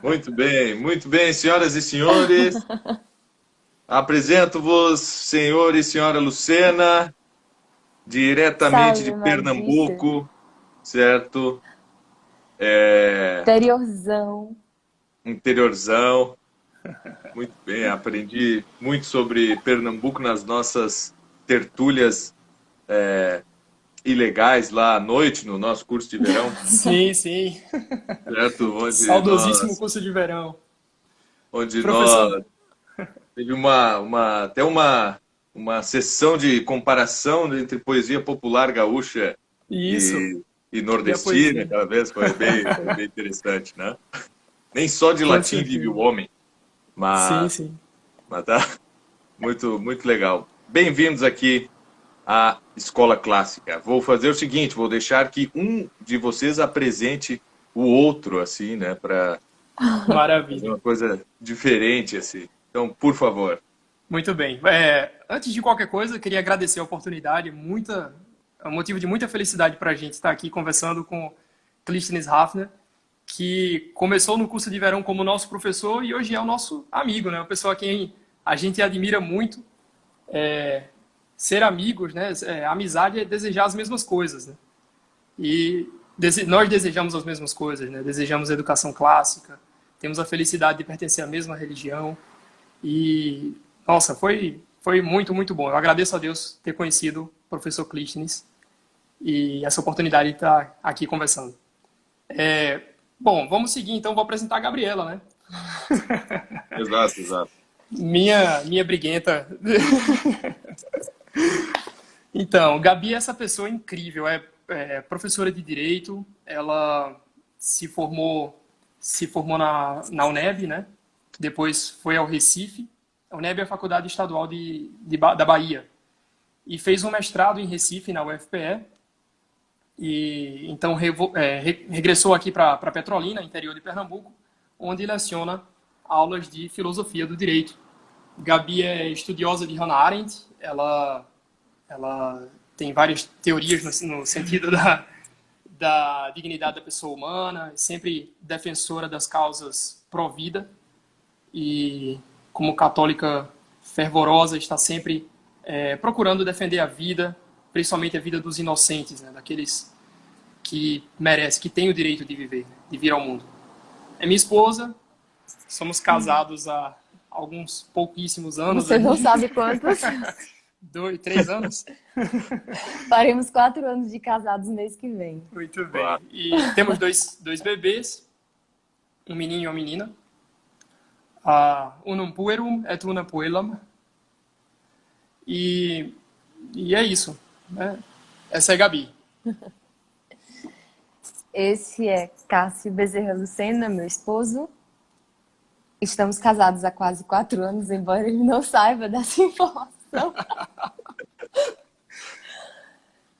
muito bem, senhoras e senhores. Apresento-vos, senhor e senhora Lucena, diretamente de Salve, Magícia. Pernambuco, certo? É, Interiorzão. interiorzão. Muito bem, aprendi muito sobre Pernambuco nas nossas tertúlias ilegais lá à noite, no nosso curso de verão, Sim, sim. certo? Saudosíssimo curso de verão. Onde Professor, nós teve até uma sessão de comparação entre poesia popular gaúcha isso. e, e E a nordestina, poesia? aquela vez foi bem interessante, né? Nem só de Com latim vive o certeza. homem, Sim, mas, sim. mas tá muito legal. Bem-vindos aqui à Escola Clássica. Vou fazer o seguinte, vou deixar que um de vocês apresente o outro, assim, né? Para fazer Maravilha. uma coisa diferente, assim. Então, por favor. Muito bem. Antes de qualquer coisa, eu queria agradecer a oportunidade. É um motivo de muita felicidade para a gente estar aqui conversando com Clístenes Hafner, que começou no curso de verão como nosso professor e hoje é o nosso amigo, né? Uma pessoa a quem a gente admira muito. Ser amigos, né? Amizade é desejar as mesmas coisas, né? E nós desejamos as mesmas coisas, né? Desejamos educação clássica, temos a felicidade de pertencer à mesma religião e, nossa, foi muito bom. Eu agradeço a Deus ter conhecido o professor Clístenes e essa oportunidade de estar aqui conversando. Bom, vamos seguir então, vou apresentar a Gabriela, né? Exato, exato. Minha briguenta. Então, Gabi é essa pessoa incrível, é professora de Direito, ela se formou na UNEB, né? Depois foi ao Recife. A UNEB é a Faculdade Estadual da Bahia. E fez um mestrado em Recife, na UFPE. E então regressou aqui para Petrolina, interior de Pernambuco, onde leciona aulas de filosofia do direito. Gabi é estudiosa de Hannah Arendt, ela tem várias teorias no sentido da dignidade da pessoa humana, sempre defensora das causas pró-vida e, como católica fervorosa, está sempre procurando defender a vida, principalmente a vida dos inocentes, né, daqueles que merecem, que têm o direito de viver, né, de vir ao mundo. É minha esposa, somos casados há alguns pouquíssimos anos Você não aí, sabe quantos? 3 anos. Faremos 4 anos de casados mês que vem. Muito bem. Uau. E temos dois bebês, um menino e uma menina. Unum puerum et una puellam. E, e é isso, né? Essa é a Gabi. Esse é Cássio Bezerra Lucena, meu esposo. Estamos casados há quase 4 anos, embora ele não saiba dessa informação.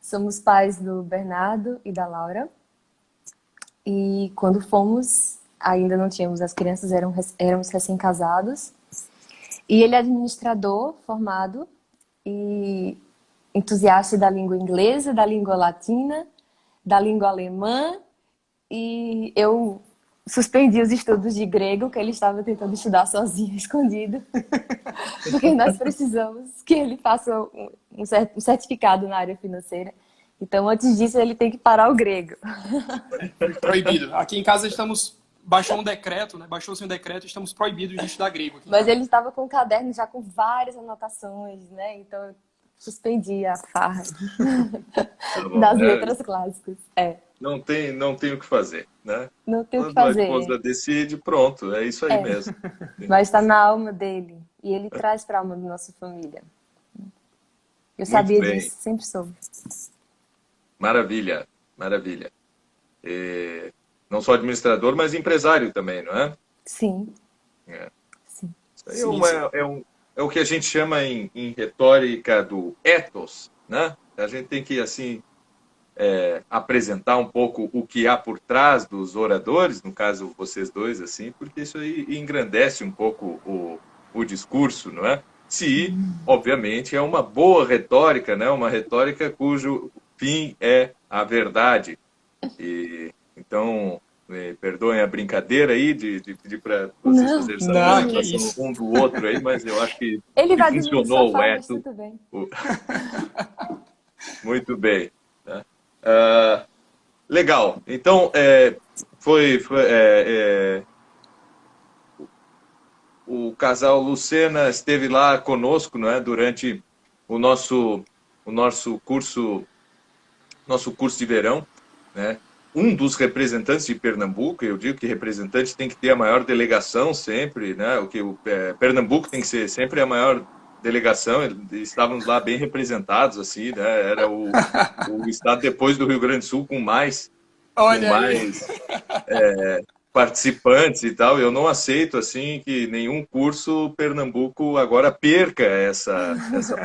Somos pais do Bernardo e da Laura. E quando fomos, ainda não tínhamos as crianças, éramos recém-casados. E ele é administrador formado e entusiasta da língua inglesa, da língua latina, da língua alemã. E eu suspendi os estudos de grego, que ele estava tentando estudar sozinho, escondido. Porque nós precisamos que ele faça um certificado na área financeira. Então, antes disso, ele tem que parar o grego. Proibido. Aqui em casa baixou um decreto, né? Baixou-se um decreto e estamos proibidos de estudar grego aqui em Mas casa. ele estava com um caderno já com várias anotações, né? Então, eu suspendi a farra Tá bom, das né? letras clássicas. Não tem o que fazer, né? Não tem o que Quando a fazer. esposa decide, pronto, é isso aí mesmo. Mas está na alma dele. E ele traz para a alma da nossa família. Eu Muito sabia bem, disso, sempre soube. maravilha, maravilha. E não só administrador, mas empresário também, não é? Sim, É. sim. Isso aí Sim, sim. é o que a gente chama em retórica do ethos, né? A gente tem que, assim, apresentar um pouco o que há por trás dos oradores, no caso vocês dois, assim, porque isso aí engrandece um pouco o discurso, não é? Se, obviamente, é uma boa retórica, né? Uma retórica cujo fim é a verdade. E, então, Me perdoem a brincadeira aí de pedir para vocês Não, fazerem essa Não, que apresentação isso. um do outro aí, mas eu acho ele que vai dormir no funcionou o sofá, mas ethos. tudo bem. o- Muito bem. Né? Ah, legal. Então, o casal Lucena esteve lá conosco, não é, durante o nosso curso de verão, né? Um dos representantes de Pernambuco, eu digo que representante tem que ter a maior delegação sempre, né? Pernambuco tem que ser sempre a maior delegação. Estávamos lá bem representados, assim, né? Era o estado depois do Rio Grande do Sul com Olha aí. mais participantes e tal. Eu não aceito assim que nenhum curso Pernambuco agora perca essa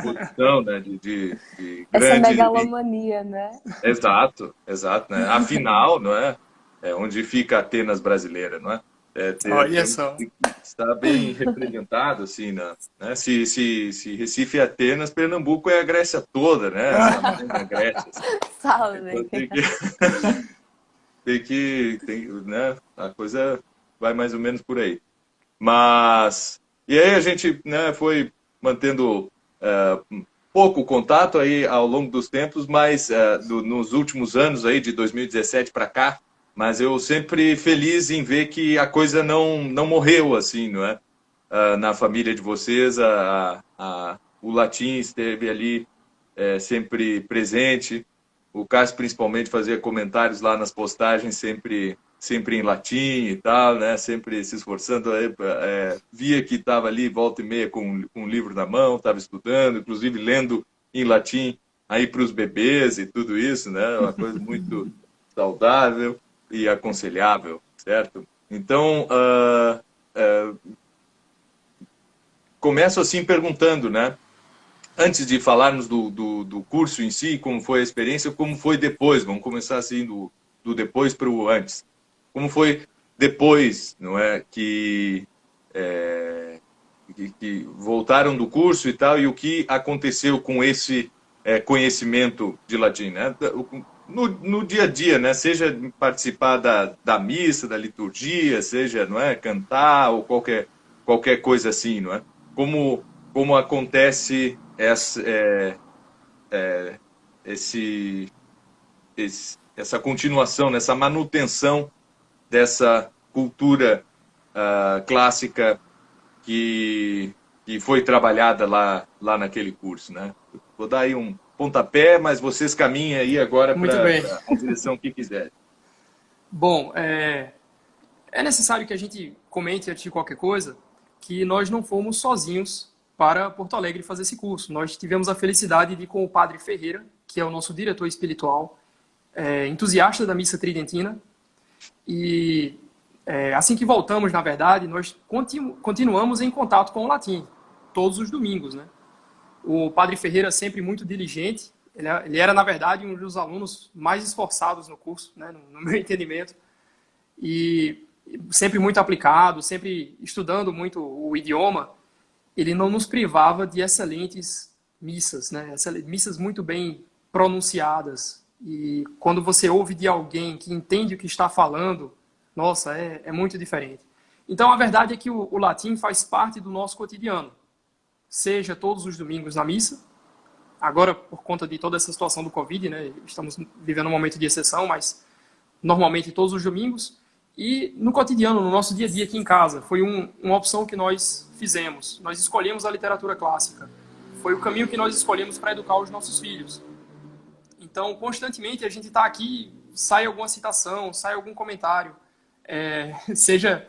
posição, né, de Essa grande. megalomania, né? Exato, exato, né? Afinal, não é? É onde fica Atenas brasileira, não é? Olha Temos só. que estar bem representado, assim, né? Se Recife é Atenas, Pernambuco é a Grécia toda, né? A mãe da Grécia. Assim. Então Salve. né? A coisa vai mais ou menos por aí. Mas, e aí a gente, né, foi mantendo pouco contato aí ao longo dos tempos, mas nos últimos anos aí, de 2017 para cá, mas eu sempre feliz em ver que a coisa não morreu assim, não é? Na família de vocês, o latim esteve ali sempre presente. O Cássio principalmente fazia comentários lá nas postagens sempre em latim e tal, né? Sempre se esforçando. Via que estava ali volta e meia com um livro na mão, estava estudando, inclusive lendo em latim aí para os bebês e tudo isso, né? Uma coisa muito saudável e aconselhável, certo? Então, começo assim perguntando, né? Antes de falarmos do curso em si, como foi a experiência, como foi depois? Vamos começar assim do depois para o antes. Como foi depois, não é, que voltaram do curso e tal, e o que aconteceu com esse conhecimento de latim, né? No dia a dia, né? Seja participar da missa, da liturgia, seja, não é, cantar ou qualquer coisa assim, não é? Como acontece esse, essa continuação, essa manutenção dessa cultura clássica que foi trabalhada lá naquele curso, né? Vou dar aí um pontapé, mas vocês caminhem aí agora Muito para bem. a direção que quiserem. Bom, é necessário que a gente comente antes de qualquer coisa que nós não fomos sozinhos para Porto Alegre fazer esse curso. Nós tivemos a felicidade de ir com o Padre Ferreira, que é o nosso diretor espiritual, entusiasta da missa tridentina. E assim que voltamos, na verdade, nós continuamos em contato com o latim, todos os domingos, né? O Padre Ferreira sempre muito diligente, ele era, na verdade, um dos alunos mais esforçados no curso, né, no meu entendimento, e sempre muito aplicado, sempre estudando muito o idioma. Ele não nos privava de excelentes missas, né? Missas muito bem pronunciadas. E quando você ouve de alguém que entende o que está falando, nossa, é muito diferente. Então, a verdade é que o latim faz parte do nosso cotidiano. Seja todos os domingos na missa, agora por conta de toda essa situação do Covid, né? Estamos vivendo um momento de exceção, mas normalmente todos os domingos. E no cotidiano, no nosso dia a dia aqui em casa, foi uma opção que nós fizemos. Nós escolhemos a literatura clássica. Foi o caminho que nós escolhemos para educar os nossos filhos. Então, constantemente a gente está aqui, sai alguma citação, sai algum comentário, seja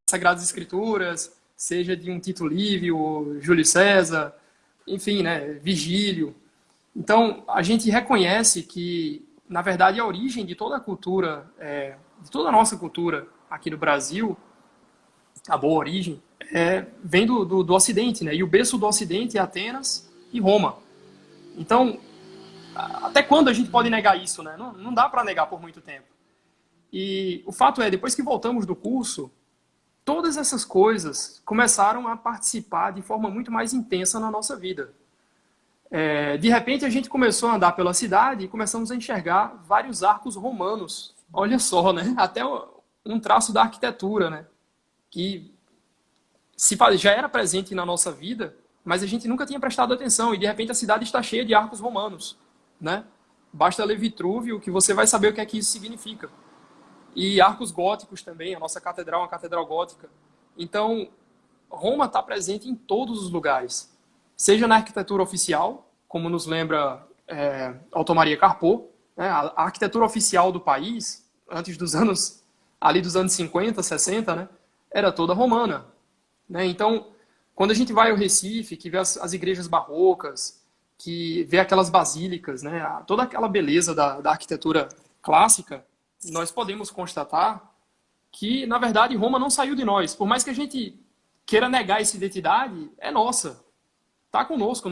Sagradas Escrituras, seja de um Tito Livio, Júlio César, enfim, né, Vigílio. Então, a gente reconhece que, na verdade, a origem de toda a cultura, de toda a nossa cultura aqui no Brasil, a boa origem, vem do Ocidente, né? E o berço do Ocidente é Atenas e Roma. Então, até quando a gente pode negar isso, né? Não dá para negar por muito tempo. E o fato é, depois que voltamos do curso, todas essas coisas começaram a participar de forma muito mais intensa na nossa vida. De repente, a gente começou a andar pela cidade e começamos a enxergar vários arcos romanos Olha só, né? Até um traço da arquitetura, né? Que já era presente na nossa vida, mas a gente nunca tinha prestado atenção e de repente a cidade está cheia de arcos romanos, né? Basta ler Vitrúvio que você vai saber o que é que isso significa. E arcos góticos também, a nossa catedral é uma catedral gótica. Então, Roma está presente em todos os lugares, seja na arquitetura oficial, como nos lembra Otto Maria Carpo, né? A arquitetura oficial do país, antes dos anos, ali dos anos 50, 60, né? Era toda romana, né? Então, quando a gente vai ao Recife, que vê as igrejas barrocas, que vê aquelas basílicas, né? Toda aquela beleza da arquitetura clássica, nós podemos constatar que, na verdade, Roma não saiu de nós. Por mais que a gente queira negar essa identidade, é nossa. Está conosco.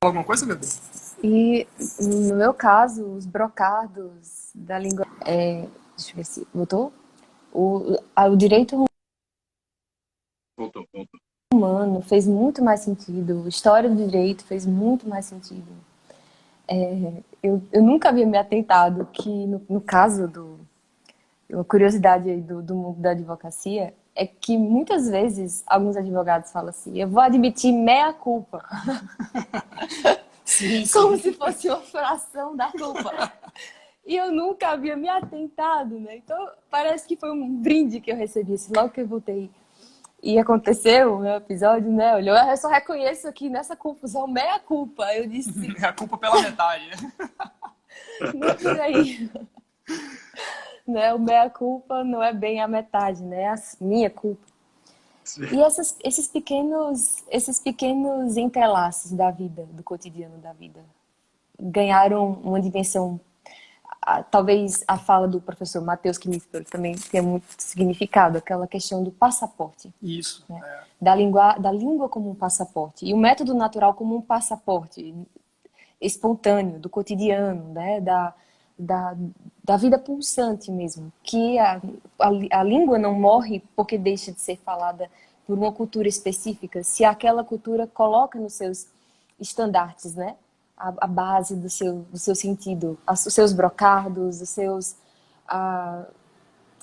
Alguma coisa, Gabi? E no meu caso, os brocados da língua. Deixa eu ver se. Voltou? O direito Voltou. romano fez muito mais sentido, a história do direito fez muito mais sentido. Eu nunca havia me atentado que, no caso uma curiosidade aí do mundo da advocacia, é que muitas vezes alguns advogados falam assim: eu vou admitir meia culpa. Sim, sim. Como se fosse uma fração da culpa. E eu nunca havia me atentado, né? Então, parece que foi um brinde que eu recebi, assim, logo que eu voltei. E aconteceu no episódio, né? Olhou, eu só reconheço aqui nessa confusão meia culpa. Eu disse, A culpa pela metade. não é por aí. Né? O meia culpa não é bem a metade, né? É a minha culpa. Sim. E esses pequenos entrelaços da vida, do cotidiano da vida, ganharam uma dimensão. Talvez a fala do professor Matheus Knispel também tenha muito significado, aquela questão do passaporte. Isso. Né? Da língua como um passaporte. E o método natural como um passaporte espontâneo, do cotidiano, né? Da vida pulsante mesmo. Que a língua não morre porque deixa de ser falada por uma cultura específica, se aquela cultura coloca nos seus estandartes, né? A base do seu sentido, os seus brocados,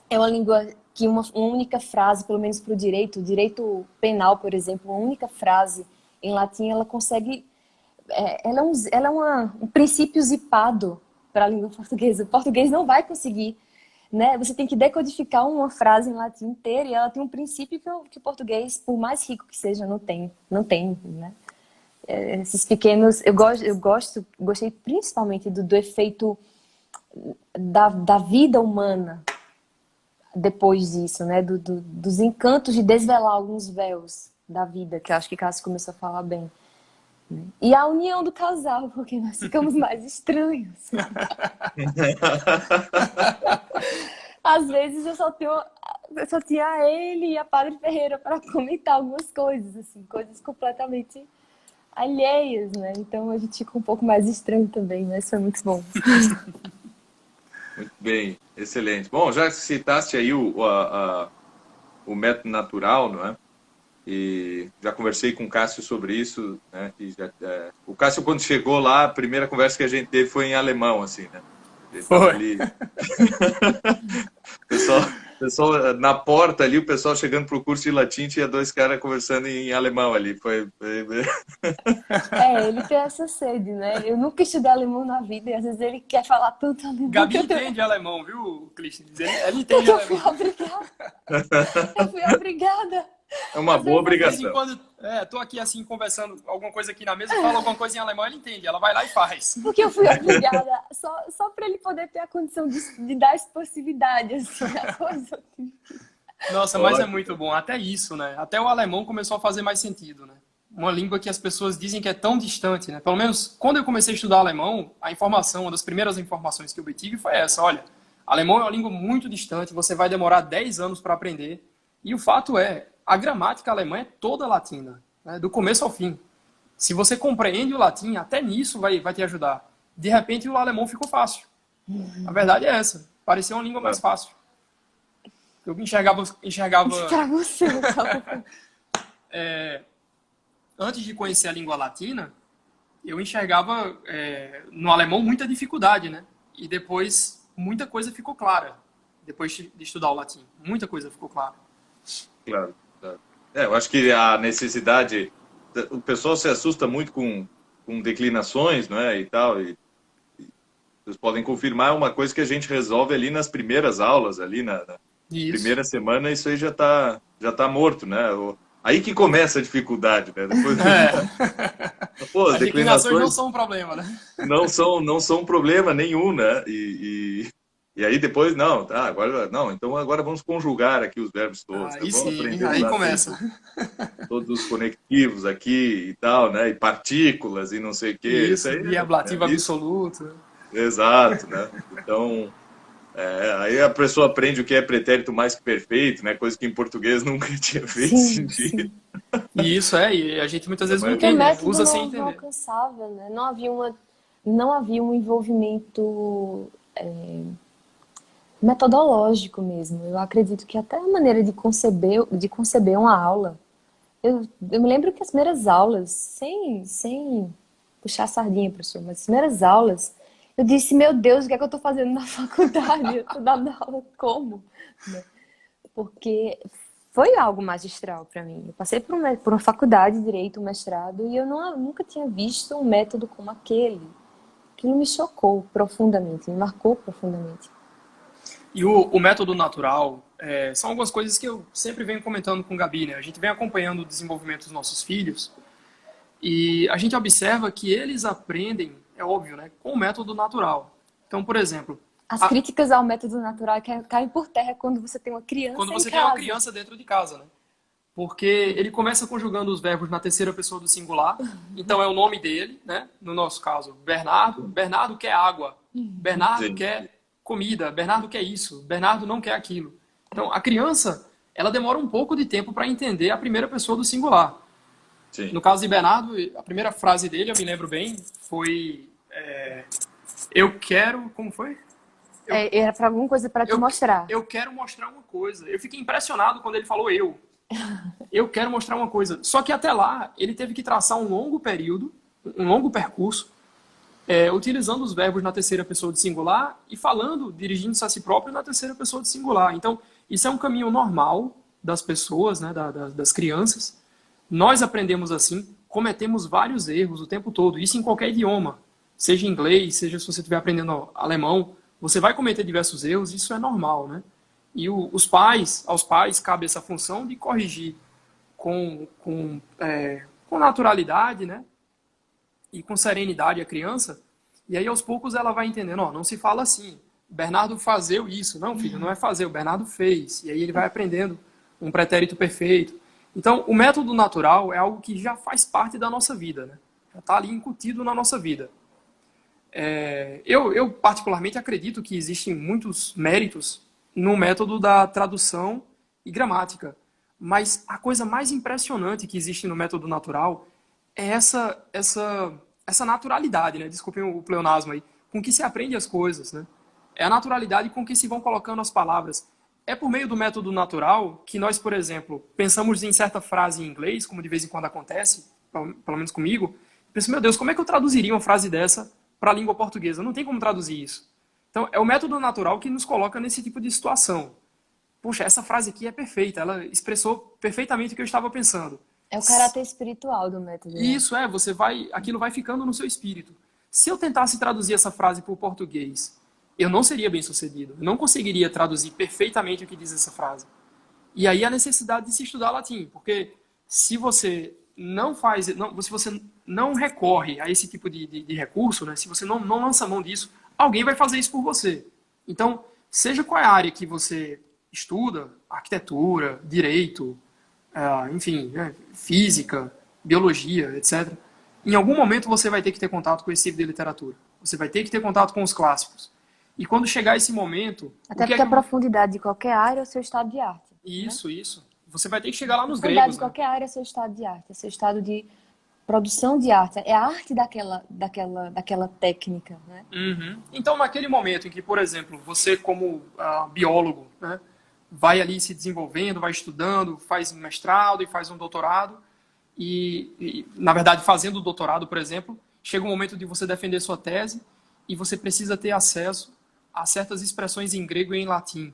é uma língua que uma única frase, pelo menos para o direito penal, por exemplo, uma única frase em latim, ela consegue, ela é um princípio zipado para a língua portuguesa. O português não vai conseguir, né? Você tem que decodificar uma frase em latim inteira e ela tem um princípio que o português, por mais rico que seja, não tem, né? Esses pequenos, eu gostei principalmente do efeito da vida humana depois disso, né? Dos encantos de desvelar alguns véus da vida, que eu acho que Cássio começou a falar bem. E a união do casal, porque nós ficamos mais estranhos. Às vezes eu só tinha ele e a Padre Ferreira para comentar algumas coisas, assim, coisas completamente alheias, né? Então a gente fica um pouco mais estranho também, mas foi muito bom. Muito bem, excelente. Bom, já citaste aí o método natural, não é? E já conversei com o Cássio sobre isso, né? O Cássio, quando chegou lá, a primeira conversa que a gente teve foi em alemão, assim, né? Ele tava ali. pessoal, na porta ali, o pessoal chegando para o curso de latim, tinha dois caras conversando em alemão ali. Ele tem essa sede, né? Eu nunca estudei alemão na vida e às vezes ele quer falar tanto alemão. Gabi entende alemão, viu, Clístenes? Ela entende alemão. Eu fui obrigada. É uma boa obrigação. De vez em quando, tô aqui assim, conversando alguma coisa aqui na mesa, fala alguma coisa em alemão, ele entende, ela vai lá e faz. Porque eu fui obrigada, só para ele poder ter a condição de dar expressividade, assim, a coisa. Nossa, mas é muito bom, até isso, né? Até o alemão começou a fazer mais sentido, né? Uma língua que as pessoas dizem que é tão distante, né? Pelo menos, quando eu comecei a estudar alemão, uma das primeiras informações que eu obtive foi essa, olha, alemão é uma língua muito distante, você vai demorar 10 anos para aprender, e o fato é, a gramática alemã é toda latina, né? Do começo ao fim. Se você compreende o latim, até nisso vai te ajudar. De repente, o alemão ficou fácil. A verdade é essa. Parecia uma língua mais fácil. Eu enxergava... Para você, antes de conhecer a língua latina, eu enxergava no alemão muita dificuldade, né? E depois muita coisa ficou clara, depois de estudar o latim. Muita coisa ficou clara. Claro, claro. Eu acho que a necessidade... O pessoal se assusta muito com declinações, não é? E tal, e vocês podem confirmar uma coisa que a gente resolve ali nas primeiras aulas, ali na Isso. primeira semana, isso aí já tá morto, né? Aí que começa a dificuldade, né? Depois, pô, as As declinações não declinações são um problema, né? não são problema nenhum, né? E aí depois, não, tá, agora não, então agora vamos conjugar aqui os verbos todos, tá? Aí Vamos sim, aprender a aí usar começa. todos os conectivos aqui e tal, né? E partículas e não sei o quê. Isso Isso, aí e ablativo isso, absoluto. exato, né? Então, aí a pessoa aprende o que é pretérito mais que perfeito, né? Coisa que em português nunca tinha feito Sim, sentido. sim. E isso e a gente muitas vezes não Mas, Porque o entende, né? método Usa sem não entender. alcançava, né? Não havia um envolvimento metodológico mesmo. Eu acredito que até a maneira de conceber uma aula. Eu me lembro que as primeiras aulas, sem puxar a sardinha, professor, mas as primeiras aulas, eu disse, meu Deus, o que é que eu estou fazendo na faculdade? Eu estou dando aula como? Né? Porque foi algo magistral para mim. Eu passei por uma faculdade de Direito, um mestrado, e eu nunca tinha visto um método como aquele. Aquilo me chocou profundamente, me marcou profundamente. E o método natural são algumas coisas que eu sempre venho comentando com o Gabi, né? A gente vem acompanhando o desenvolvimento dos nossos filhos e a gente observa que eles aprendem, é óbvio, né? Com o método natural. Então, por exemplo, As críticas ao método natural caem por terra quando você tem uma quando criança em você tem uma casa. criança dentro de casa, né? Porque ele começa conjugando os verbos na terceira pessoa do singular, então é o nome dele, né? No nosso caso, Bernardo. Bernardo quer água. Bernardo sim, quer comida. Bernardo quer isso. Bernardo não quer aquilo. Então, a criança, ela demora um pouco de tempo para entender a primeira pessoa do singular. sim. No caso de Bernardo, a primeira frase dele, eu me lembro bem, foi eu quero, como foi? Era para alguma coisa para te Eu, mostrar. eu quero mostrar uma coisa. Eu fiquei impressionado quando ele falou eu. Eu quero mostrar uma coisa. Só que até lá, ele teve que traçar um longo período, um longo percurso, utilizando os verbos na terceira pessoa de singular e falando, dirigindo-se a si próprio na terceira pessoa de singular. Então, isso é um caminho normal das pessoas, né, das crianças. Nós aprendemos assim, cometemos vários erros o tempo todo, isso em qualquer idioma. Seja inglês, seja se você estiver aprendendo alemão, você vai cometer diversos erros, isso é normal, né? E aos pais cabe essa função de corrigir com naturalidade, né? E com serenidade a criança. E aí, aos poucos, ela vai entendendo, ó, não se fala assim. Bernardo fazeu isso. Não, filho, não é fazer, o Bernardo fez. E aí ele vai aprendendo um pretérito perfeito. Então, o método natural é algo que já faz parte da nossa vida, né? Já está ali incutido na nossa vida. Eu particularmente acredito que existem muitos méritos no método da tradução e gramática. Mas a coisa mais impressionante que existe no método natural é essa naturalidade, né? Desculpem o pleonasmo aí, com que se aprende as coisas, né? É a naturalidade com que se vão colocando as palavras. É por meio do método natural que nós, por exemplo, pensamos em certa frase em inglês, como de vez em quando acontece, pelo menos comigo, penso, meu Deus, como é que eu traduziria uma frase dessa para a língua portuguesa? Não tem como traduzir isso. Então, é o método natural que nos coloca nesse tipo de situação. Puxa, essa frase aqui é perfeita, ela expressou perfeitamente o que eu estava pensando. É o caráter espiritual do método, né? Isso aquilo vai ficando no seu espírito. Se eu tentasse traduzir essa frase para o português, eu não seria bem sucedido. Eu não conseguiria traduzir perfeitamente o que diz essa frase. E aí a necessidade de se estudar latim, porque se você se você não recorre a esse tipo de recurso, né, se você não lança mão disso, alguém vai fazer isso por você. Então, seja qual é a área que você estuda, arquitetura, direito, enfim, né, física, biologia, etc. Em algum momento você vai ter que ter contato com esse tipo de literatura. Você vai ter que ter contato com os clássicos. E quando chegar esse momento... Até porque a profundidade de qualquer área é o seu estado de arte. Isso. Você vai ter que chegar lá nos A profundidade gregos. de qualquer área é seu estado de arte, é seu estado de produção de arte. É a arte daquela técnica, né? Uhum. Então, naquele momento em que, por exemplo, você como biólogo, né, vai ali se desenvolvendo, vai estudando, faz mestrado e faz um doutorado, na verdade, fazendo o doutorado, por exemplo, chega o momento de você defender sua tese e você precisa ter acesso a certas expressões em grego e em latim,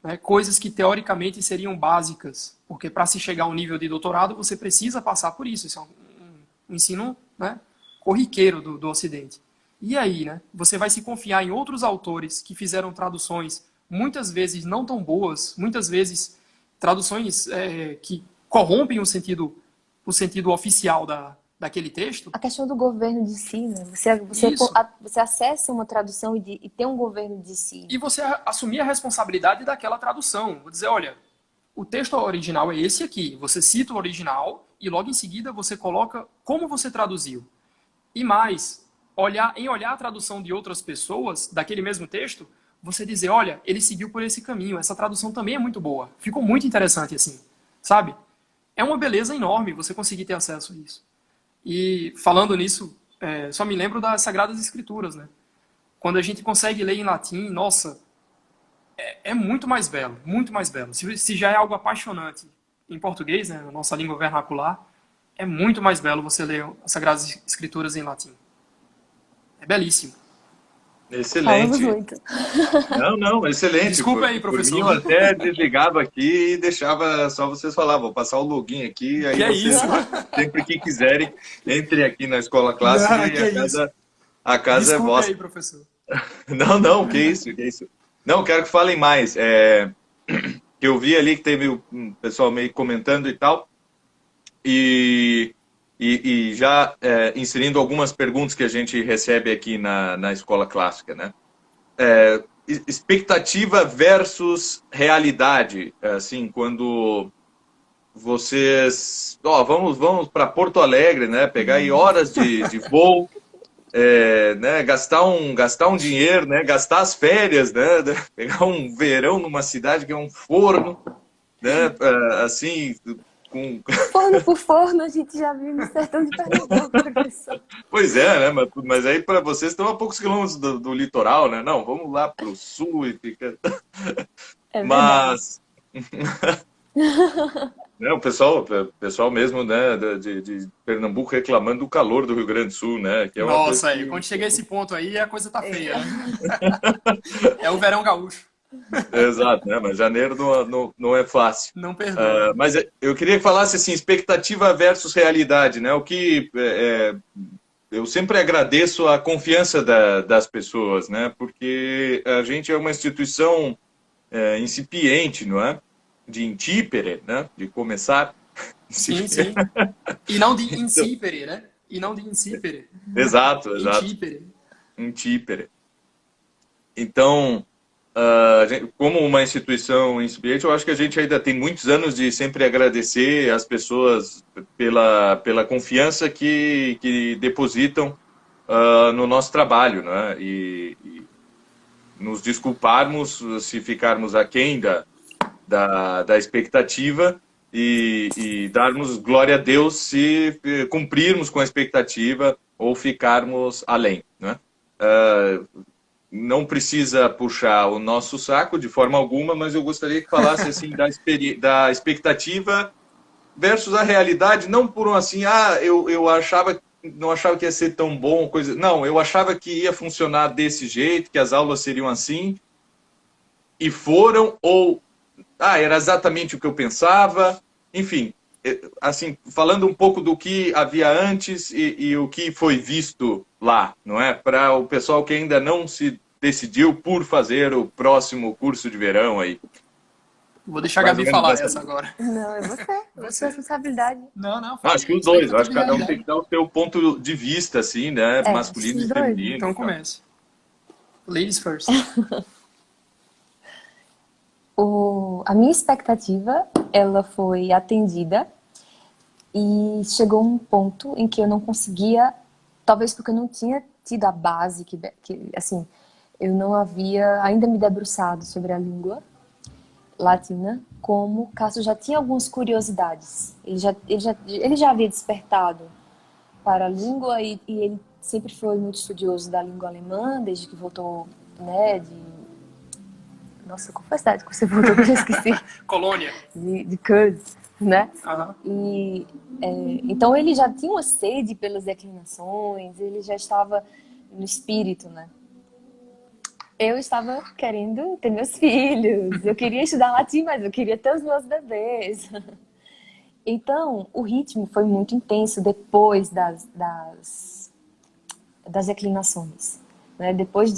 né? Coisas que teoricamente seriam básicas, porque para se chegar a um nível de doutorado você precisa passar por isso. Isso é um ensino, né, corriqueiro do Ocidente. E aí, né, você vai se confiar em outros autores que fizeram traduções muitas vezes não tão boas, muitas vezes traduções que corrompem o sentido oficial daquele texto. A questão do governo de si, né? Você acessa uma tradução e tem um governo de si. E você assumir a responsabilidade daquela tradução. Vou dizer, olha, o texto original é esse aqui. Você cita o original e logo em seguida você coloca como você traduziu. E mais, olhar a tradução de outras pessoas daquele mesmo texto, você dizer, olha, ele seguiu por esse caminho, essa tradução também é muito boa. Ficou muito interessante assim, sabe? É uma beleza enorme você conseguir ter acesso a isso. E falando nisso, só me lembro das Sagradas Escrituras, né? Quando a gente consegue ler em latim, nossa, é muito mais belo, muito mais belo. Se já é algo apaixonante em português, né, na nossa língua vernacular, é muito mais belo você ler as Sagradas Escrituras em latim. É belíssimo. Falamos Excelente. muito. Não, excelente. Desculpa aí, Por mim, professor. eu até desligava aqui e deixava só vocês falar. Vou passar o login aqui, aí Que é vocês, isso? sempre que quiserem, entrem aqui na Escola Clássica Não, e que é isso. a casa é Desculpa vossa. aí, professor. Não, que isso, que isso. Não, quero que falem mais. Que eu vi ali que teve um pessoal meio comentando e tal, e já inserindo algumas perguntas que a gente recebe aqui na Escola Clássica, né? Expectativa versus realidade, assim, quando vocês, vamos para Porto Alegre, né? Pegar aí horas de voo, né? Gastar um dinheiro, né? Gastar as férias, né? Pegar um verão numa cidade que é um forno, né? Assim, com Forno por forno, a gente já viu no sertão de Pernambuco, professor. Pois é, né? Mas aí para vocês estão a poucos quilômetros do litoral, né? Não, vamos lá para o sul e fica. É verdade. Mas né, o pessoal mesmo, né, de Pernambuco reclamando do calor do Rio Grande do Sul, né? Que é uma coisa Nossa, aí, que... quando chega a esse ponto aí, a coisa tá feia, né? É o verão gaúcho. Exato, né? Mas janeiro não é fácil. Não perdoa. Mas eu queria que falasse assim, expectativa versus realidade, né? O que eu sempre agradeço a confiança das pessoas, né? Porque a gente é uma instituição incipiente, não é? De intípere, né? De começar. Sim, sim. E não de Então, incipere, né? E não de incipere. exato. Intípere. Intípere. Então, como uma instituição incipiente, eu acho que a gente ainda tem muitos anos de sempre agradecer as pessoas pela confiança que depositam no nosso trabalho, né? E nos desculparmos se ficarmos aquém da expectativa e darmos glória a Deus se cumprirmos com a expectativa ou ficarmos além, né? Não precisa puxar o nosso saco de forma alguma, mas eu gostaria que falasse assim da expectativa versus a realidade, não por um assim, eu não achava que ia ser tão bom, coisa. Não, eu achava que ia funcionar desse jeito, que as aulas seriam assim, e foram, ou era exatamente o que eu pensava, enfim, assim, falando um pouco do que havia antes e o que foi visto lá, não é? Para o pessoal que ainda não se decidiu por fazer o próximo curso de verão aí. Vou deixar a Mais ou Gabi menos falar dessa essa agora. Não, é você. É sua responsabilidade. Não, fala Acho que aí. os dois, acho que cada um Expectativa tem que dar o seu ponto de vista, assim, né? Masculino os e dois. feminino. Então Tá? comece. Ladies first. A minha expectativa, ela foi atendida e chegou um ponto em que eu não conseguia, talvez porque eu não tinha tido a base, assim, eu não havia ainda me debruçado sobre a língua latina, como Cássio já tinha algumas curiosidades. Ele já havia despertado para a língua e ele sempre foi muito estudioso da língua alemã, desde que voltou, né, Nossa, qual foi a cidade que você voltou que eu já esqueci? Colônia. De Köln. né? Aham. E então ele já tinha uma sede pelas declinações, ele já estava no espírito, né? Eu estava querendo ter meus filhos, eu queria estudar latim, mas eu queria ter os meus bebês. Então, o ritmo foi muito intenso depois das declinações, né? Depois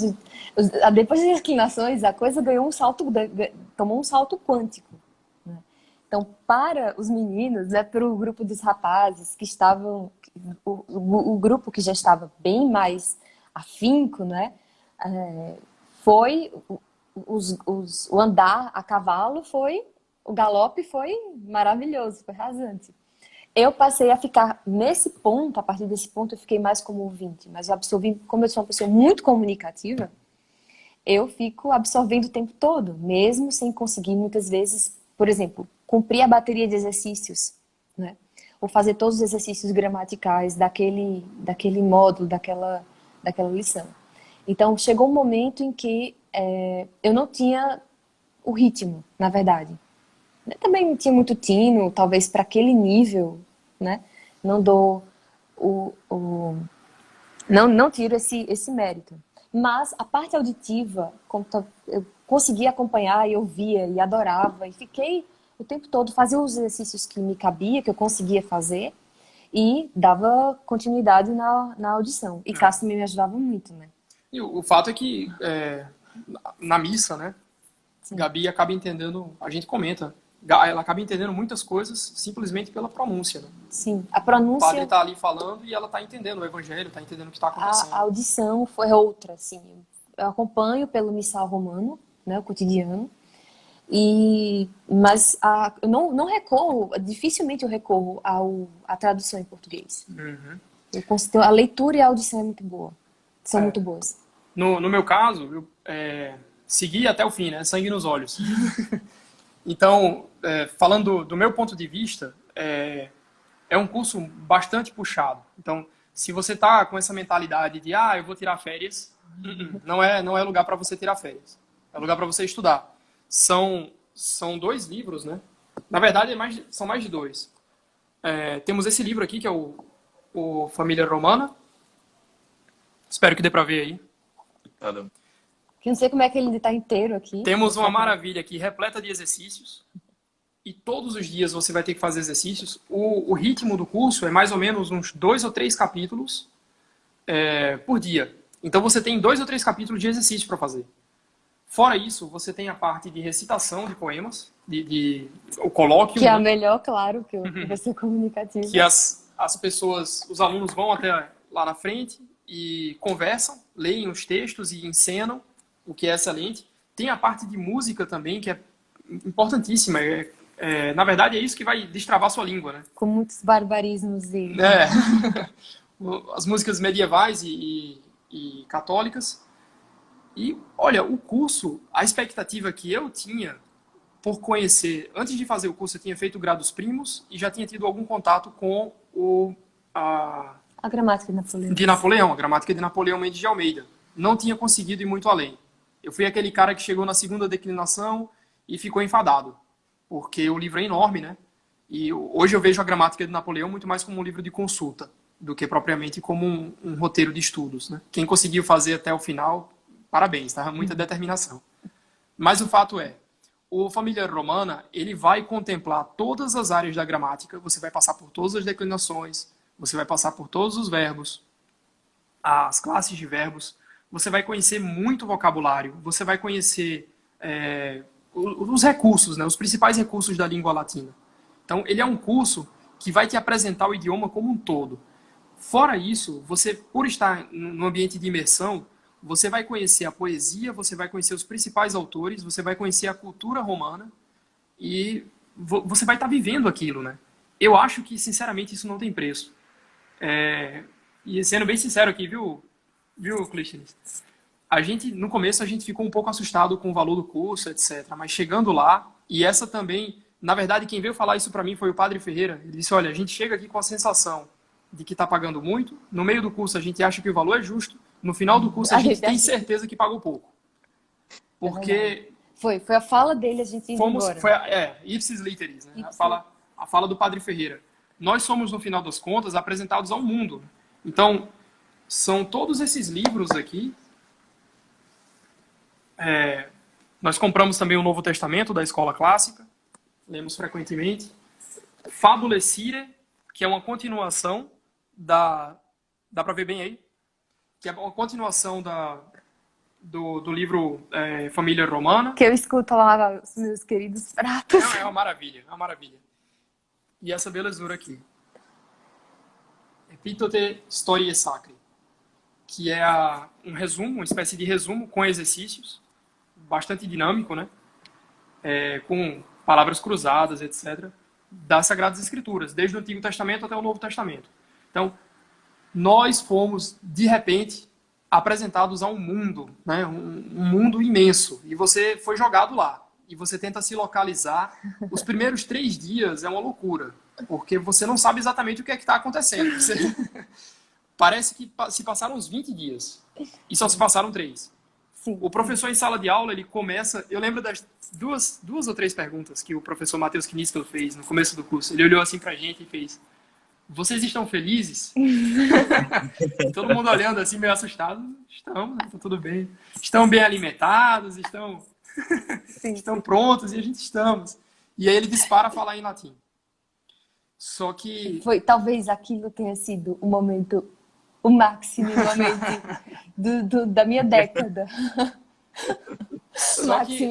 das declinações, a coisa ganhou tomou um salto quântico, né? Então, para os meninos, né, para o grupo dos rapazes que estavam, o grupo que já estava bem mais afinco, né, foi o andar a cavalo o galope foi maravilhoso, foi rasante. Eu passei a ficar nesse ponto, a partir desse ponto eu fiquei mais como ouvinte, mas eu absorvi, como eu sou uma pessoa muito comunicativa, eu fico absorvendo o tempo todo, mesmo sem conseguir muitas vezes, por exemplo, cumprir a bateria de exercícios, né? Ou fazer todos os exercícios gramaticais daquele módulo, daquela lição. Então, chegou um momento em que eu não tinha o ritmo, na verdade. Eu também não tinha muito tino, talvez para aquele nível, né? Não dou não tiro esse mérito. Mas a parte auditiva, eu conseguia acompanhar e eu via e adorava e fiquei o tempo todo fazia os exercícios que me cabia, que eu conseguia fazer e dava continuidade na audição. E Cássio me ajudava muito, né? E o fato é que na missa, né, Sim. Gabi acaba entendendo, a gente comenta, ela acaba entendendo muitas coisas simplesmente pela pronúncia, né? Sim, a O padre pronúncia, está ali falando e ela está entendendo o evangelho, está entendendo o que está acontecendo. a audição foi outra, assim. Eu acompanho pelo missal romano, né, o cotidiano, mas eu não recorro, dificilmente eu recorro à tradução em português. Uhum. Eu considero, a leitura e a audição é muito boa, são muito boas. No meu caso, eu segui até o fim, né? Sangue nos olhos. Então, falando do meu ponto de vista, é um curso bastante puxado. Então, se você está com essa mentalidade de, eu vou tirar férias, não é lugar para você tirar férias. É lugar para você estudar. São 2 livros, né? Na verdade, são mais de 2. Temos esse livro aqui, que é o Família Romana. Espero que dê para ver aí. Que não sei como é que ele está inteiro aqui. Temos uma maravilha aqui, repleta de exercícios. E todos os dias você vai ter que fazer exercícios. O ritmo do curso é mais ou menos uns 2 ou 3 capítulos por dia. Então você tem 2 ou 3 capítulos de exercício para fazer. Fora isso, você tem a parte de recitação de poemas, o colóquio. Que é a melhor, claro, que eu vou ser comunicativa. Que as pessoas, os alunos vão até lá na frente e conversam, leem os textos e encenam, o que é excelente. Tem a parte de música também, que é importantíssima. Na verdade, é isso que vai destravar sua língua, né? Com muitos barbarismos e... As músicas medievais e católicas. E, olha, o curso, a expectativa que eu tinha por conhecer... Antes de fazer o curso, eu tinha feito grados primos e já tinha tido algum contato com a gramática de Napoleão. A gramática de Napoleão Mendes de Almeida. Não tinha conseguido ir muito além. Eu fui aquele cara que chegou na segunda declinação e ficou enfadado. Porque o livro é enorme, né? E hoje eu vejo a gramática de Napoleão muito mais como um livro de consulta do que propriamente como um roteiro de estudos, né? Quem conseguiu fazer até o final, parabéns, tá? Muita determinação. Mas o fato é, o Família Romana, ele vai contemplar todas as áreas da gramática, você vai passar por todas as declinações, você vai passar por todos os verbos, as classes de verbos, você vai conhecer muito vocabulário, você vai conhecer os recursos, né, os principais recursos da língua latina. Então, ele é um curso que vai te apresentar o idioma como um todo. Fora isso, você, por estar no ambiente de imersão, você vai conhecer a poesia, você vai conhecer os principais autores, você vai conhecer a cultura romana e você vai estar vivendo aquilo, né? Eu acho que, sinceramente, isso não tem preço. E sendo bem sincero aqui, viu, Clístenes? No começo, a gente ficou um pouco assustado com o valor do curso, etc. Mas chegando lá, e essa também... Na verdade, quem veio falar isso para mim foi o Padre Ferreira. Ele disse, olha, a gente chega aqui com a sensação de que está pagando muito, no meio do curso a gente acha que o valor é justo, no final do curso a gente tem certeza que pagou pouco. Porque... Foi a fala dele, a gente indo embora. Ipsis literis, né? A a fala do Padre Ferreira. Nós somos, no final das contas, apresentados ao mundo. Então, são todos esses livros aqui. Nós compramos também o Novo Testamento da Escola Clássica, lemos frequentemente. Fabula Sire, que é uma continuação dá para ver bem aí, que é uma continuação do livro Família Romana. Que eu escuto lá os meus queridos pratos. É uma maravilha, é uma maravilha. E essa belezura aqui. Epítote Historiae Sacrae, que é um resumo, uma espécie de resumo com exercícios, bastante dinâmico, né? Com palavras cruzadas, etc., das Sagradas Escrituras, desde o Antigo Testamento até o Novo Testamento. Então, nós fomos, de repente, apresentados a um mundo, né? Um mundo imenso, e você foi jogado lá. E você tenta se localizar. Os primeiros 3 dias é uma loucura, porque você não sabe exatamente o que é que está acontecendo. Parece que se passaram uns 20 dias, e só se passaram 3. Sim. O professor em sala de aula, ele começa... Eu lembro das duas ou 3 perguntas que o professor Matheus Knispel fez no começo do curso. Ele olhou assim pra gente e fez: vocês estão felizes? Todo mundo olhando assim, meio assustado. Estamos, né? Tá tudo bem. Estão bem alimentados, estão prontos, e a gente estamos. E aí ele dispara a falar em latim. Só que... Talvez aquilo tenha sido o momento, o máximo momento da minha década. Só que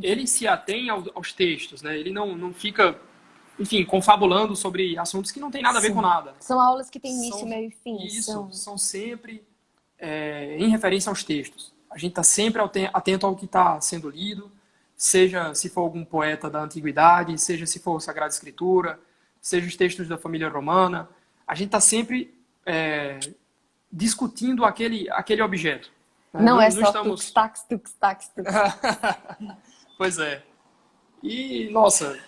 ele se atém aos textos, né? Ele não fica, enfim, confabulando sobre assuntos que não tem nada a ver com nada. São aulas que têm início, meio e fim. Isso, são sempre em referência aos textos. A gente está sempre atento ao que está sendo lido, seja se for algum poeta da antiguidade, seja se for Sagrada Escritura, seja os textos da família romana. A gente está sempre discutindo aquele objeto. Não é só tux-tax. Pois é. E, nossa,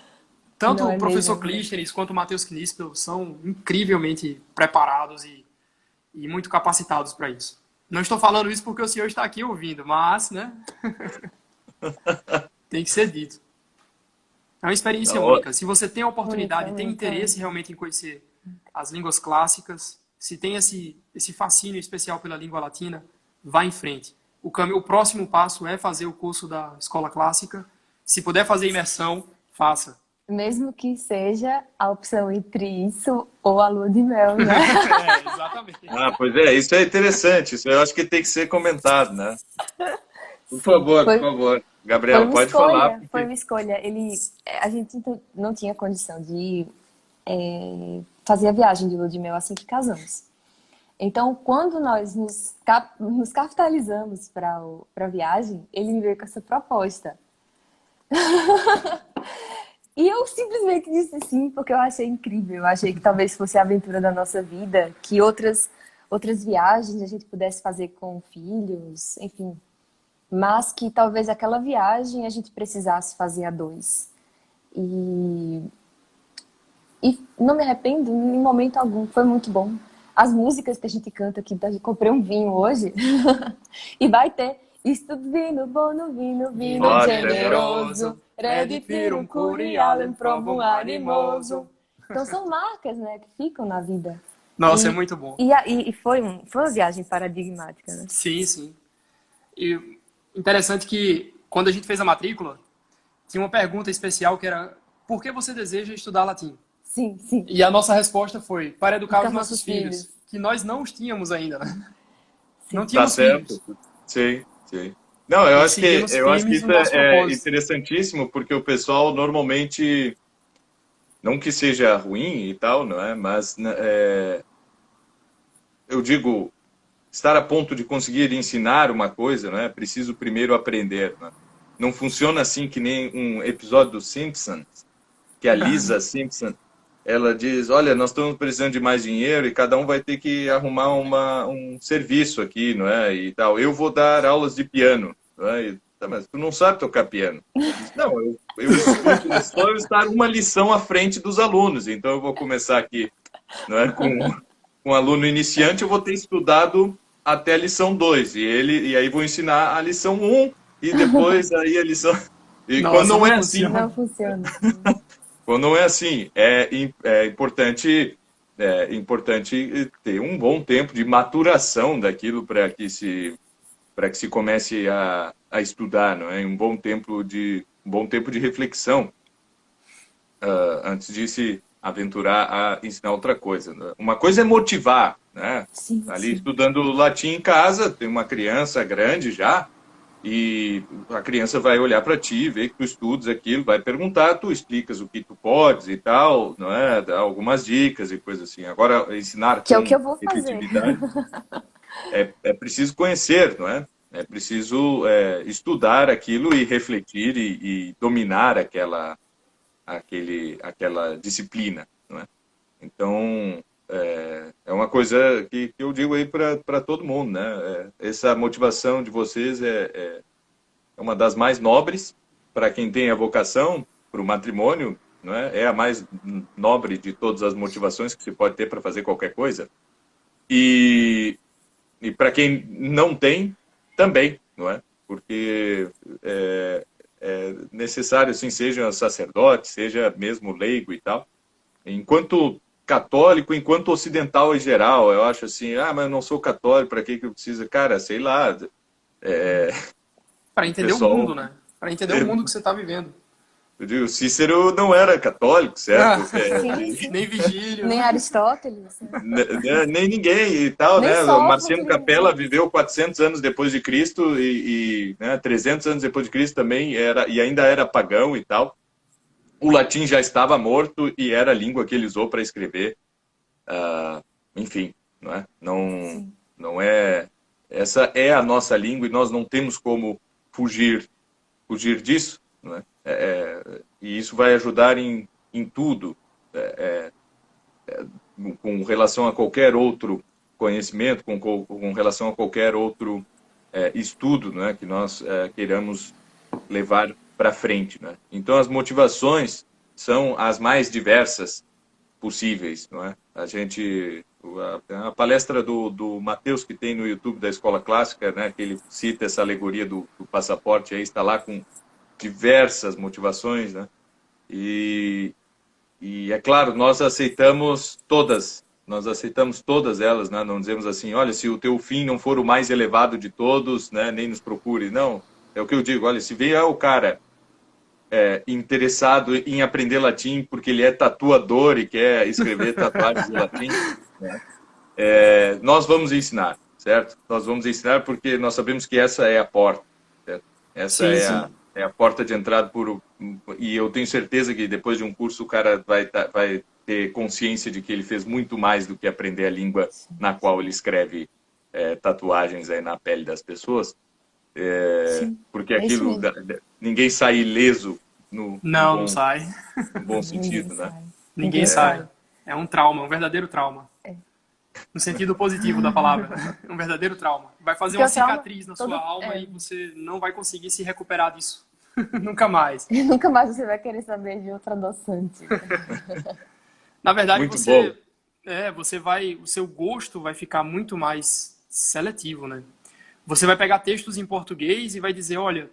tanto o professor Clístenes quanto o Matheus Knispel são incrivelmente preparados e muito capacitados para isso. Não estou falando isso porque o senhor está aqui ouvindo, mas, né? Tem que ser dito. É uma experiência única. Se você tem a oportunidade, tem interesse realmente em conhecer as línguas clássicas, se tem esse fascínio especial pela língua latina, vá em frente. O próximo passo é fazer o curso da Escola Clássica. Se puder fazer imersão, faça. Mesmo que seja a opção entre isso ou a lua de mel, né? Exatamente. Pois é, isso é interessante. Isso eu acho que tem que ser comentado, né? Por favor, por favor. Gabriel, pode falar. Porque... Foi uma escolha. A gente não tinha condição de fazer a viagem de lua de mel assim que casamos. Então, quando nós nos capitalizamos para a viagem, ele me veio com essa proposta. E eu simplesmente disse sim, porque eu achei incrível. Eu achei que talvez fosse a aventura da nossa vida, que outras viagens a gente pudesse fazer com filhos, enfim. Mas que talvez aquela viagem a gente precisasse fazer a 2. E não me arrependo em momento algum, foi muito bom. As músicas que a gente canta aqui, eu comprei um vinho hoje, e vai ter isto vino, bono vino, generoso, redifirum curialem provum animoso. Então são marcas, né, que ficam na vida. Nossa, é muito bom. E foi uma viagem paradigmática, né? Sim, sim. E interessante que quando a gente fez a matrícula, tinha uma pergunta especial que era: por que você deseja estudar latim? Sim, sim. E a nossa resposta foi: para educar os nossos filhos, que nós não os tínhamos ainda, né? Sim. Não tínhamos filhos. Sim, sim. Não, eu acho que isso é interessantíssimo, porque o pessoal normalmente, não que seja ruim e tal, não é? Mas eu digo, estar a ponto de conseguir ensinar uma coisa, não é? Preciso primeiro aprender, não é? Não funciona assim que nem um episódio dos Simpsons, que a Lisa Simpson, ela diz: olha, nós estamos precisando de mais dinheiro e cada um vai ter que arrumar um serviço aqui, não é? E tal. Eu vou dar aulas de piano, não é? E, tá, mas tu não sabe tocar piano. Não, eu só estar uma lição à frente dos alunos. Então eu vou começar aqui, não é? Com um aluno iniciante, eu vou ter estudado até a lição 2. E aí vou ensinar a lição 1 e depois aí a lição... E Nossa, quando não é assim... Não funciona. Quando não é assim, é importante ter um bom tempo de maturação daquilo para que se comece a estudar, não é? Um bom tempo de reflexão antes de se aventurar a ensinar outra coisa, né? Uma coisa é motivar, né? Sim, Ali sim. estudando latim em casa, tem uma criança grande já, e a criança vai olhar para ti, ver que tu estudas aquilo, vai perguntar, tu explicas o que tu podes e tal, não é? Dá algumas dicas e coisas assim. Agora, ensinar Que é o que com eu vou fazer. efetividade é preciso conhecer, não é? É preciso estudar aquilo e refletir e dominar aquela disciplina, não é? Então, é uma coisa que eu digo aí para todo mundo, né? Essa motivação de vocês é uma das mais nobres para quem tem a vocação para o matrimônio, não é? É a mais nobre de todas as motivações que se pode ter para fazer qualquer coisa. E para quem não tem, também, não é? Porque é necessário, assim, seja sacerdote, seja mesmo leigo e tal. Enquanto católico, enquanto ocidental em geral, eu acho assim, mas eu não sou católico, para que eu preciso? Cara, sei lá, Para o entender o pessoal... mundo, né? Para entender o mundo que você está vivendo. Eu digo, Cícero não era católico, Ah, certo? Sim, sim. nem Vigílio. Nem Aristóteles, né? Nem ninguém e tal, Nem né? Sócrates, Marciano Capella né? viveu 400 anos depois de Cristo né, 300 anos depois de Cristo também e ainda era pagão e tal. O latim já estava morto e era a língua que ele usou para escrever. Enfim, não é? Sim. Não é. Essa é a nossa língua e nós não temos como fugir disso, não é? E isso vai ajudar em tudo, com relação a qualquer outro conhecimento, com relação a qualquer outro estudo, né, que nós queiramos levar para frente, né? Então as motivações são as mais diversas possíveis, não é? A palestra do Matheus que tem no YouTube da Escola Clássica, né, que ele cita essa alegoria do passaporte, aí está lá com diversas motivações, né? E é claro, nós aceitamos todas elas, né? Não dizemos assim, olha, se o teu fim não for o mais elevado de todos, né, nem nos procure. Não, é o que eu digo, olha, se vier o cara interessado em aprender latim porque ele é tatuador e quer escrever tatuagens em latim, né, nós vamos ensinar, certo? Nós vamos ensinar porque nós sabemos que essa é a porta, certo? Essa Sim, sim. é a porta de entrada e eu tenho certeza que depois de um curso o cara vai ter consciência de que ele fez muito mais do que aprender a língua na qual ele escreve tatuagens aí na pele das pessoas, Sim. porque É isso aquilo mesmo. ninguém sai ileso no Não sai. bom Ninguém sentido, né? sai. Ninguém Ninguém sai. sai. É um trauma, um verdadeiro trauma. No sentido positivo da palavra. Né? Um verdadeiro trauma. Vai fazer Porque uma o trauma, cicatriz na todo, sua alma e você não vai conseguir se recuperar disso. Nunca mais. nunca mais você vai querer saber de outra adoçante. Na verdade, Muito bom. o seu gosto vai ficar muito mais seletivo, né? Você vai pegar textos em português e vai dizer, olha,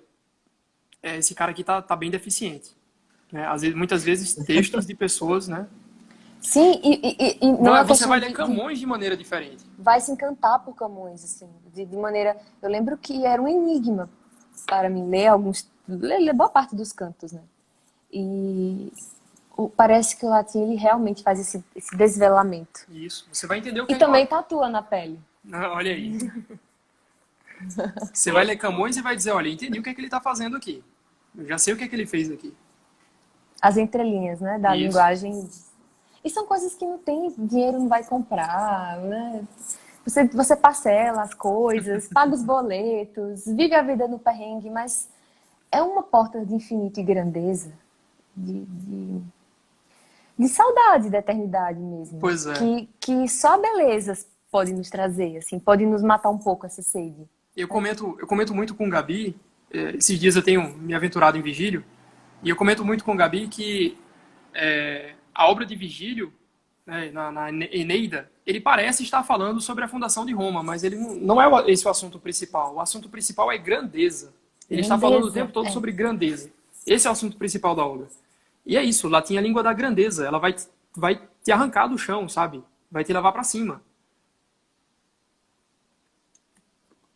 esse cara aqui tá bem deficiente. Né? Muitas vezes textos de pessoas, né? Sim, e não é Você questão vai ler Camões de maneira diferente. vai se encantar por Camões, assim, de maneira... Eu lembro que era um enigma para mim ler boa parte dos cantos, né? E parece que o latim, ele realmente faz esse desvelamento. Isso. Você vai entender o que E também tatua na pele. Olha aí. Você vai ler Camões e vai dizer, olha, entendi o que é que ele está fazendo aqui. Eu já sei o que é que ele fez aqui. As entrelinhas, né? Da Isso. linguagem. E são coisas que não tem dinheiro, não vai comprar, né? Você parcela as coisas, paga os boletos, vive a vida no perrengue, mas é uma porta de infinito e grandeza, de saudade da eternidade mesmo. Pois é. Que só a beleza pode nos trazer, assim, pode nos matar um pouco essa sede. Eu comento muito com o Gabi, esses dias eu tenho me aventurado em Vigílio, e eu comento muito com o Gabi que a obra de Vigílio, né, na Eneida, ele parece estar falando sobre a fundação de Roma, mas ele não é esse o assunto principal. O assunto principal é grandeza. Ele está falando o tempo todo sobre grandeza. Esse é o assunto principal da obra. E é isso, latim é a língua da grandeza. Ela vai te arrancar do chão, sabe? Vai te levar para cima.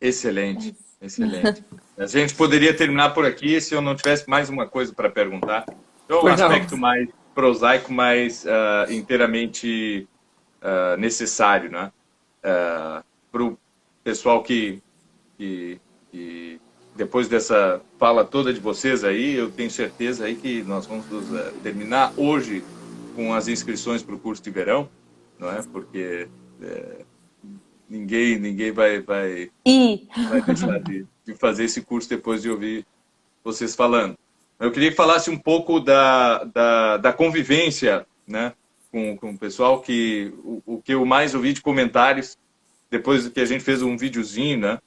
Excelente, excelente. A gente poderia terminar por aqui se eu não tivesse mais uma coisa para perguntar. É um Pois não. aspecto mais prosaico, mas inteiramente necessário, né? Para o pessoal que depois dessa fala toda de vocês aí, eu tenho certeza aí que nós vamos terminar hoje com as inscrições para o curso de verão, não é? Porque ninguém vai deixar de fazer esse curso depois de ouvir vocês falando. Eu queria que falasse um pouco da convivência, né, com o pessoal, que o que eu mais ouvi de comentários, depois que a gente fez um videozinho, né,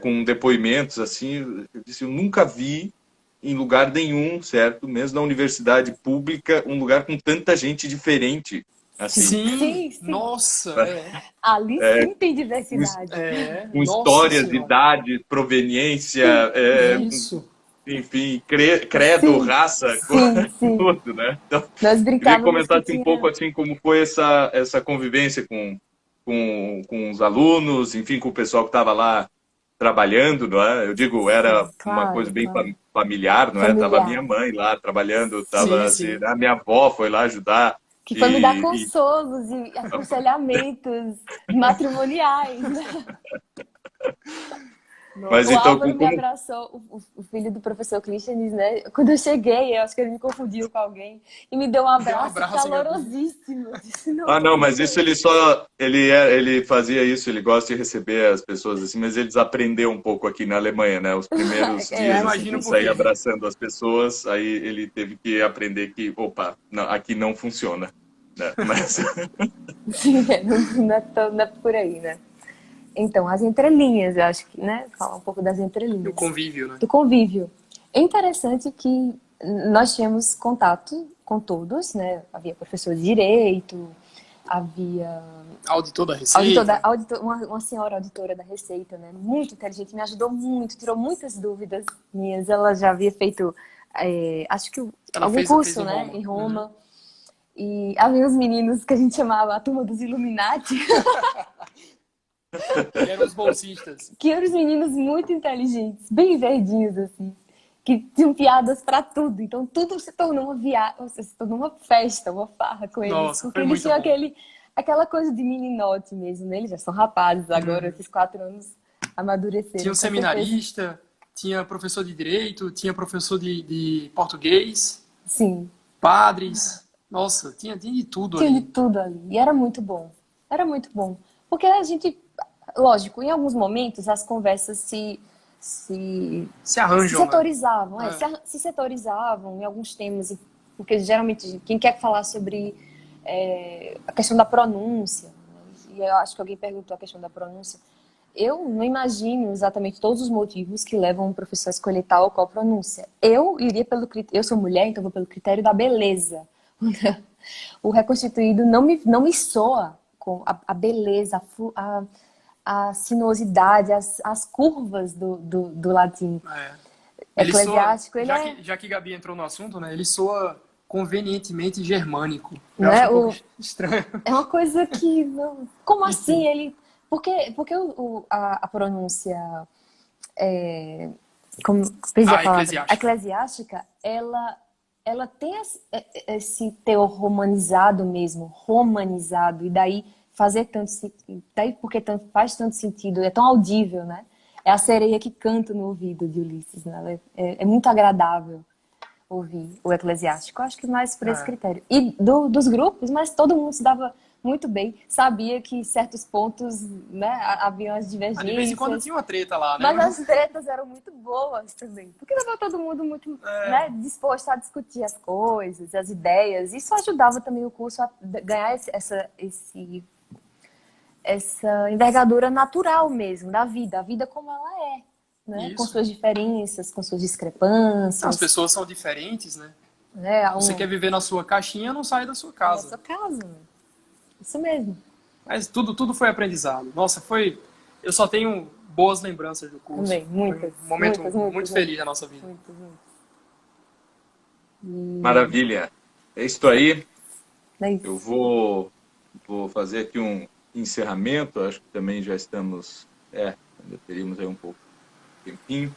com depoimentos, assim, eu disse, eu nunca vi em lugar nenhum, certo? Mesmo na universidade pública, um lugar com tanta gente diferente. Assim, Sim, Sim. nossa, Ali sim tem diversidade. com nossa histórias, senhora. idade, proveniência, Isso. enfim, credo, Sim, raça, sim. tudo, né? Então, Nós queria que brincávamos que comentasse um pouco tinha. assim como foi essa convivência com os alunos, enfim, com o pessoal que estava lá trabalhando, não é? Eu digo, era Sim, uma coisa claro, bem claro. familiar, não é? Tava minha Familiar. mãe lá trabalhando, tava Sim, assim, sim. a minha avó foi lá ajudar Que foi me dar e consolos e aconselhamentos matrimoniais, né? mas O Nossa. então Álvaro me abraçou, o filho do professor Clístenes, né? Quando eu cheguei, eu acho que ele me confundiu com alguém e me deu um Deu um abraço abraço em Gabi. calorosíssimo. Eu disse, não, ah, não, como mas foi isso isso? ele fazia isso, ele gosta de receber as pessoas assim, mas ele desaprendeu um pouco aqui na Alemanha, né? Os primeiros Eu dias É, assim imagino de por sair quê. abraçando as pessoas, aí ele teve que aprender que, opa, não, aqui não funciona, né? Mas sim, não é por aí, né? Então, as entrelinhas, eu acho que, né? Falar um pouco das E o entrelinhas. convívio, né? Do convívio. É interessante que nós tínhamos contato com todos, né? Havia professor de direito, havia Auditor da Receita. uma senhora auditora da Receita, né? Muito inteligente, me ajudou muito, tirou muitas dúvidas minhas. Ela já havia feito, acho que Ela algum fez curso, em né? Roma. Em Uhum. Roma. E havia os meninos que a gente chamava a turma dos Illuminati, Que eram os bolsistas. que eram os meninos muito inteligentes, bem verdinhos, assim, que tinham piadas para tudo. Então, tudo se tornou se tornou uma festa, uma farra com eles, Nossa, porque foi eles muito tinham bom. aquela coisa de meninote mesmo, né? Eles já são rapazes agora, Uhum. esses 4 anos Tinha amadureceram, um com certeza. seminarista, tinha professor de direito, tinha professor de português, Sim, padres. Nossa, tinha de tudo tinha de ali. tudo ali. E era muito bom. Era muito bom. Porque a gente, lógico, em alguns momentos as conversas se Se se arranjam, né? setorizavam, É. se setorizavam em alguns temas, porque geralmente quem quer falar sobre a questão da pronúncia, né? E eu acho que alguém perguntou a questão da pronúncia, eu não imagino exatamente todos os motivos que levam um professor a escolher tal ou qual pronúncia. Eu iria eu sou mulher, então vou pelo critério da beleza. O reconstituído não me soa com a beleza, a sinuosidade, as curvas do latim. É. Ele soa, Eclesiástico, ele já que Gabi entrou no assunto, né? Ele soa convenientemente germânico. Eu acho né, um pouco estranho. é uma coisa que não, como assim Enfim. ele, porque a pronúncia, como dizer a Ah, palavra, eclesiástico. eclesiástica, ela tem esse teor romanizado mesmo, romanizado, e daí fazer tanto daí porque faz tanto sentido, é tão audível, né? É a sereia que canta no ouvido de Ulisses, né? É muito agradável ouvir o eclesiástico. Eu acho que mais por esse É. critério. E dos grupos, mas todo mundo se dava muito bem. Sabia que certos pontos, né, haviam as Ah, de vez em quando divergências. tinha uma treta lá, né? Mas as tretas eram muito boas também. Porque estava todo mundo muito, né, disposto a discutir as coisas, as ideias. Isso ajudava também o curso a ganhar essa envergadura natural mesmo da vida. A vida como ela é. Né? Com Isso. suas diferenças, com suas As discrepâncias. pessoas são diferentes, né? Né? Você quer viver na sua caixinha, não sai da sua Na casa. nossa casa. Isso mesmo. Mas tudo foi aprendizado. Nossa, eu só tenho boas lembranças do curso. Também. Muitas. Foi um momento Muitas, muito muitas, feliz da nossa vida. muitas, muitas. Maravilha. É isso aí. É isso. Eu vou fazer aqui um encerramento. Acho que também já estamos... ainda teríamos aí um pouco de tempinho.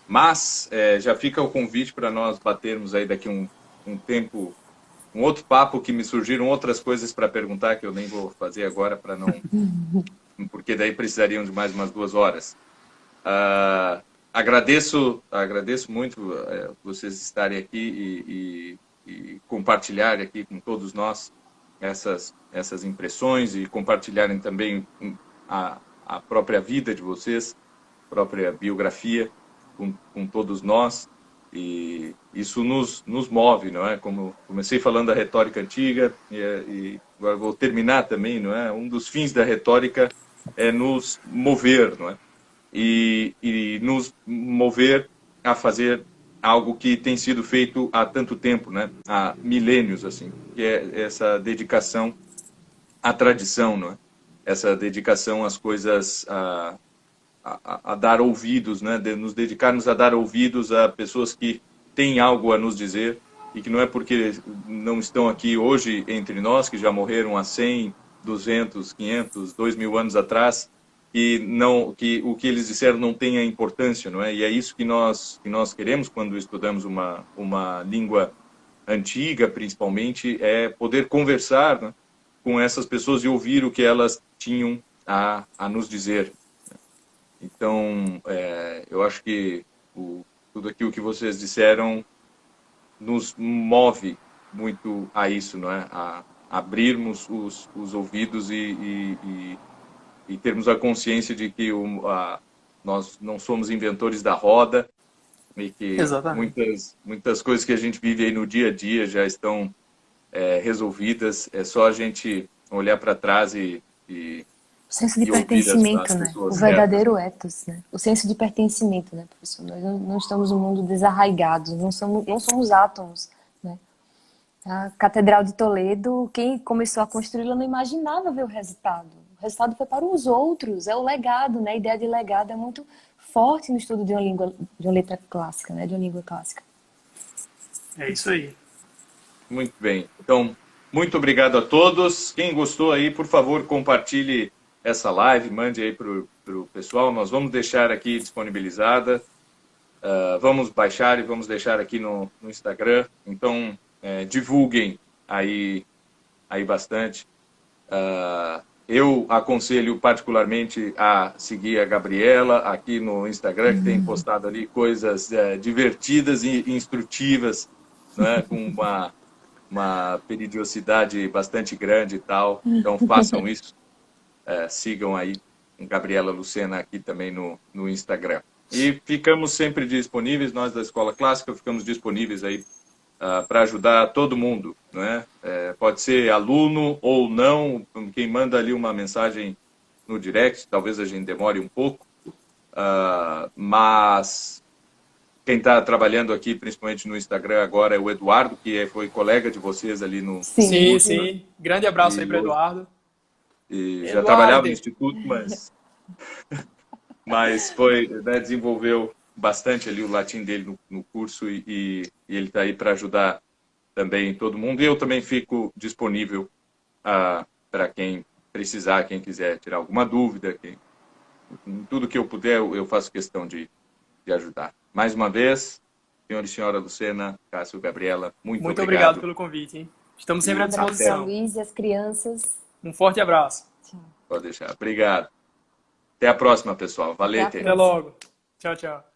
Mas já fica o convite para nós batermos aí daqui um tempo, um outro papo, que me surgiram outras coisas para perguntar, que eu nem vou fazer agora, para não... porque daí precisariam de mais umas 2 horas. Agradeço muito vocês estarem aqui e compartilharem aqui com todos nós essas impressões e compartilharem também a própria vida de vocês, própria biografia com todos nós. E isso nos move, não é? Como comecei falando da retórica antiga e agora vou terminar também, não é? Um dos fins da retórica é nos mover, não é? E nos mover a fazer algo que tem sido feito há tanto tempo, né? Há milênios, assim, que é essa dedicação à tradição, não é? Essa dedicação às coisas, a dar ouvidos, né? De nos dedicarmos a dar ouvidos a pessoas que têm algo a nos dizer e que não é porque não estão aqui hoje entre nós, que já morreram há 100, 200, 500, 2000 anos atrás, que o que eles disseram não tenha importância, não é? E é isso que nós queremos quando estudamos uma língua antiga, principalmente, é poder conversar, né, com essas pessoas e ouvir o que elas tinham a nos dizer. Então, eu acho que tudo aquilo que vocês disseram nos move muito a isso, não é? A abrirmos os ouvidos e termos a consciência de que nós não somos inventores da roda e que muitas coisas que a gente vive aí no dia a dia já estão resolvidas. É só a gente olhar para trás e o senso de ouvir pertencimento, as né? pessoas O verdadeiro certas. ethos, né? O senso de pertencimento, né, professor? Nós não estamos num mundo desarraigado, não somos átomos, né? A Catedral de Toledo, quem começou a construí-la não imaginava ver o resultado. O resultado foi para os outros, é o legado, né? A ideia de legado é muito forte no estudo de uma letra clássica, né? De uma língua clássica. É isso aí. Muito bem. Então, muito obrigado a todos. Quem gostou aí, por favor, compartilhe essa live, mande aí para o pessoal. Nós vamos deixar aqui disponibilizada. Vamos baixar e vamos deixar aqui no Instagram. Então, divulguem aí bastante. Eu aconselho particularmente a seguir a Gabriela aqui no Instagram, que tem postado ali coisas divertidas e instrutivas, né, com uma periodicidade bastante grande e tal. Então, façam isso. Sigam aí Gabriela Lucena aqui também no Instagram. E ficamos sempre disponíveis, nós da Escola Clássica ficamos disponíveis aí para ajudar todo mundo, né? Pode ser aluno ou não, quem manda ali uma mensagem no direct, talvez a gente demore um pouco, mas quem está trabalhando aqui, principalmente no Instagram agora, é o Eduardo, que foi colega de vocês ali no Sim, curso, sim. Grande abraço aí para Eduardo. E já trabalhava no Instituto, mas foi, né, desenvolveu bastante ali o latim dele no curso e ele está aí para ajudar também todo mundo. E eu também fico disponível para quem precisar, quem quiser tirar alguma dúvida. Tudo que eu puder, eu faço questão de ajudar. Mais uma vez, senhor e senhora Lucena, Cássio, Gabriela, muito obrigado pelo convite, hein? Estamos sempre à disposição. Luiz e as crianças. Um forte abraço. Tchau. Pode deixar. Obrigado. Até a próxima, pessoal. Valeu. Até logo. Tchau, tchau.